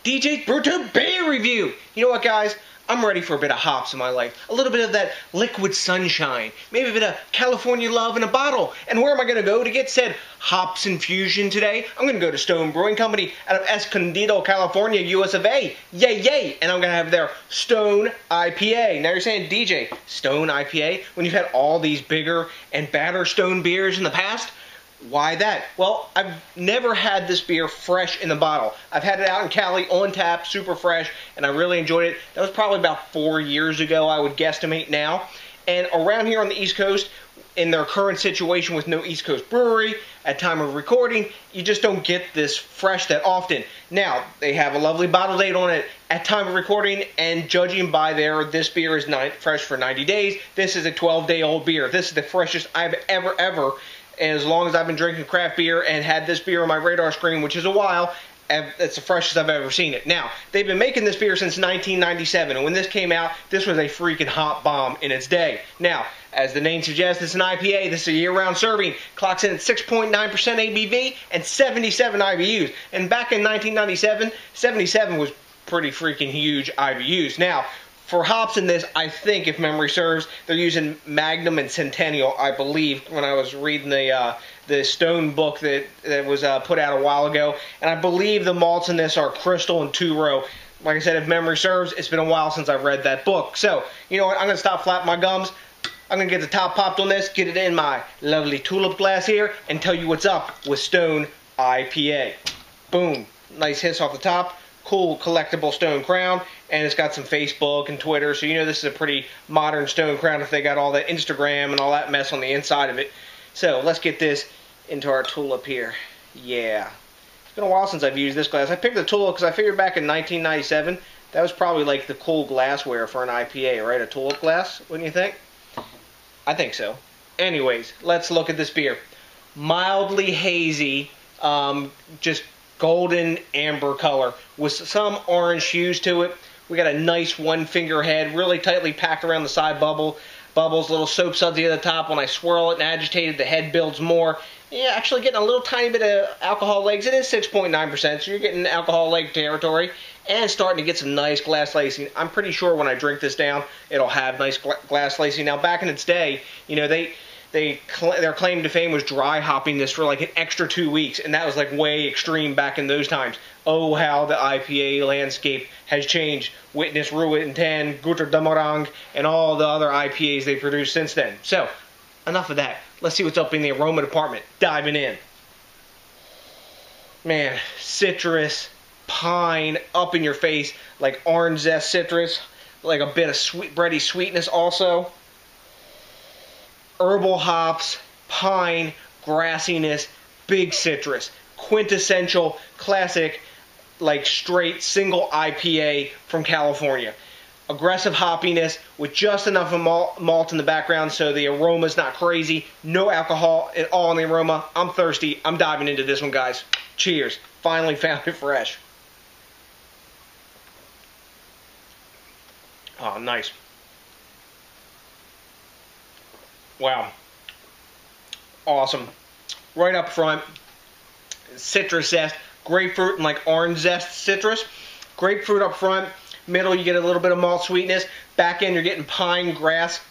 DJs BrewTube beer review. You know what, guys? I'm ready for a bit of hops in my life. A little bit of that liquid sunshine. Maybe a bit of California love in a bottle. And where am I going to go to get said hops infusion today? I'm going to go to Stone Brewing Company out of Escondido, California, US of A. Yay, yay! And I'm going to have their Stone IPA. Now you're saying, DJ, Stone IPA? When you've had all these bigger and badder Stone beers in the past? Why that? Well, I've never had this beer fresh in the bottle. I've had it out in Cali on tap, super fresh, and I really enjoyed it. That was probably about 4 years ago, I would guesstimate now. And around here on the East Coast, in their current situation with no East Coast brewery, at time of recording, you just don't get this fresh that often. Now, they have a lovely bottle date on it at time of recording, and judging by this beer is fresh for 90 days. This is a 12-day-old beer. This is the freshest I've ever as long as I've been drinking craft beer and had this beer on my radar screen, which is a while, it's the freshest I've ever seen it. Now, they've been making this beer since 1997, and when this came out, this was a freaking hot bomb in its day. Now, as the name suggests, it's an IPA. This is a year-round serving. Clocks in at 6.9% ABV and 77 IBUs. And back in 1997, 77 was pretty freaking huge IBUs. Now, for hops in this, I think, if memory serves, they're using Magnum and Centennial, I believe, when I was reading the Stone book that was put out a while ago. And I believe the malts in this are Crystal and Two-Row. Like I said, if memory serves, it's been a while since I've read that book. So, you know what? I'm going to stop flapping my gums. I'm going to get the top popped on this, get it in my lovely tulip glass here, and tell you what's up with Stone IPA. Boom. Nice hiss off the top. Cool collectible stone crown, and it's got some Facebook and Twitter, so you know this is a pretty modern stone crown if they got all that Instagram and all that mess on the inside of it. So let's get this into our tulip here. Yeah. It's been a while since I've used this glass. I picked the tulip because I figured back in 1997, that was probably like the cool glassware for an IPA, right? A tulip glass, wouldn't you think? I think so. Anyways, let's look at this beer. Mildly hazy, just golden amber color with some orange hues to it. We got a nice one finger head, really tightly packed around the side bubbles, little soap sudsy at the top. When I swirl it and agitate it, the head builds more. Yeah, actually getting a little tiny bit of alcohol legs. It is 6.9%, so you're getting alcohol leg territory and starting to get some nice glass lacing. I'm pretty sure when I drink this down, it'll have nice glass lacing. Now, back in its day, you know, their claim to fame was dry hopping this for like an extra 2 weeks, and that was like way extreme back in those times. Oh, how the IPA landscape has changed. Witness Ruin 10, Guter Damarang, and all the other IPAs they produced since then. So, enough of that. Let's see what's up in the aroma department. Diving in. Man, citrus, pine, up in your face, like orange zest citrus, like a bit of sweet, bready sweetness also. Herbal hops, pine, grassiness, big citrus. Quintessential, classic, like straight single IPA from California. Aggressive hoppiness with just enough of malt in the background so the aroma's not crazy. No alcohol at all in the aroma. I'm thirsty. I'm diving into this one, guys. Cheers. Finally found it fresh. Oh, nice. Wow. Awesome. Right up front, citrus zest, grapefruit and like orange zest citrus. Grapefruit up front, middle you get a little bit of malt sweetness, back end you're getting pine, grass,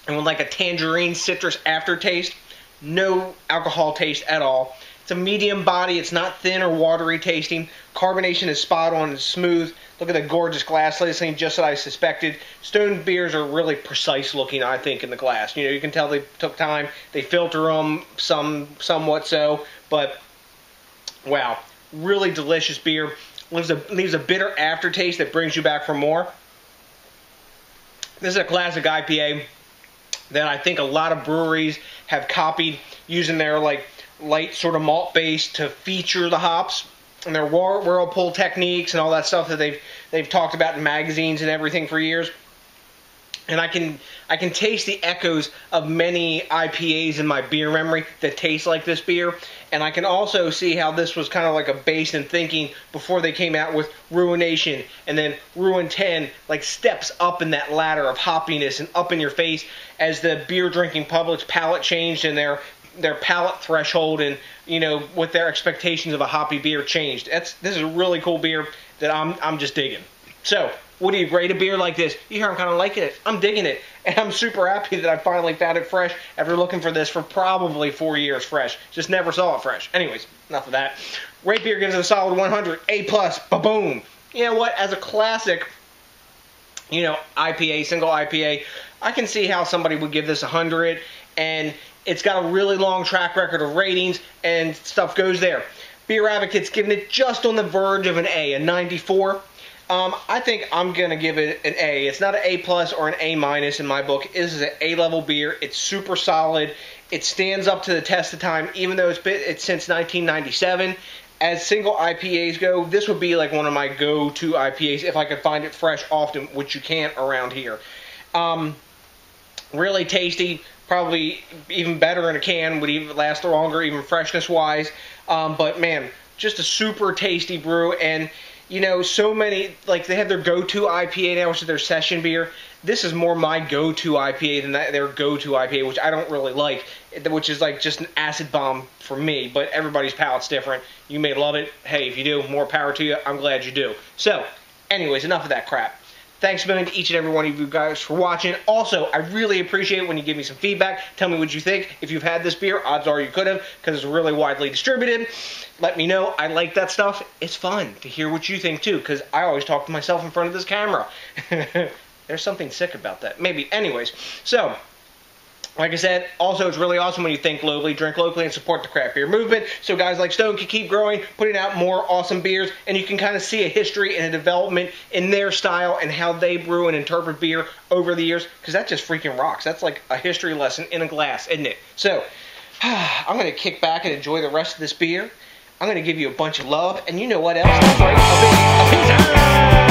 and with like a tangerine citrus aftertaste. No alcohol taste at all. It's a medium body, it's not thin or watery tasting. Carbonation is spot on and smooth. Look at the gorgeous glass lacing, just as I suspected. Stone beers are really precise looking, I think, in the glass. You know, you can tell they took time. They filter them, somewhat so. But, wow, really delicious beer. Leaves a bitter aftertaste that brings you back for more. This is a classic IPA that I think a lot of breweries have copied, using their like light sort of malt base to feature the hops and their whirlpool techniques and all that stuff that they've talked about in magazines and everything for years. And I can taste the echoes of many IPAs in my beer memory that taste like this beer. And I can also see how this was kind of like a base in thinking before they came out with Ruination and then Ruin 10, like steps up in that ladder of hoppiness and up in your face as the beer drinking public's palate changed and their their palate threshold and, you know, what their expectations of a hoppy beer changed. This is a really cool beer that I'm just digging. So, what do you rate a beer like this? You hear I'm kind of liking it. I'm digging it. And I'm super happy that I finally found it fresh after looking for this for probably 4 years fresh. Just never saw it fresh. Anyways, enough of that. Rate beer gives it a solid 100. A+. Ba-boom. You know what? As a classic, you know, IPA, single IPA, I can see how somebody would give this 100. And it's got a really long track record of ratings and stuff goes there. Beer Advocate's giving it just on the verge of an A 94. I think I'm going to give it an A. It's not an A+ or an A- in my book. This is an A-level beer. It's super solid. It stands up to the test of time, even though it's since 1997. As single IPAs go, this would be like one of my go-to IPAs if I could find it fresh often, which you can't around here. Really tasty. Probably even better in a can. Would even last longer, even freshness-wise. But, man, just a super tasty brew. And you know, so many, like, they have their go-to IPA now, which is their session beer. This is more my go-to IPA than their go-to IPA, which I don't really like, which is like just an acid bomb for me, but everybody's palate's different. You may love it. Hey, if you do, more power to you. I'm glad you do. So, anyways, enough of that crap. Thanks a million to each and every one of you guys for watching. Also, I really appreciate it when you give me some feedback. Tell me what you think. If you've had this beer, odds are you could have, because it's really widely distributed. Let me know. I like that stuff. It's fun to hear what you think, too, because I always talk to myself in front of this camera. There's something sick about that. Maybe. Anyways, so, like I said, also it's really awesome when you think locally, drink locally, and support the craft beer movement. So guys like Stone can keep growing, putting out more awesome beers, and you can kind of see a history and a development in their style and how they brew and interpret beer over the years, because that just freaking rocks. That's like a history lesson in a glass, isn't it? So, I'm going to kick back and enjoy the rest of this beer. I'm going to give you a bunch of love, and you know what else? That's right, a peace.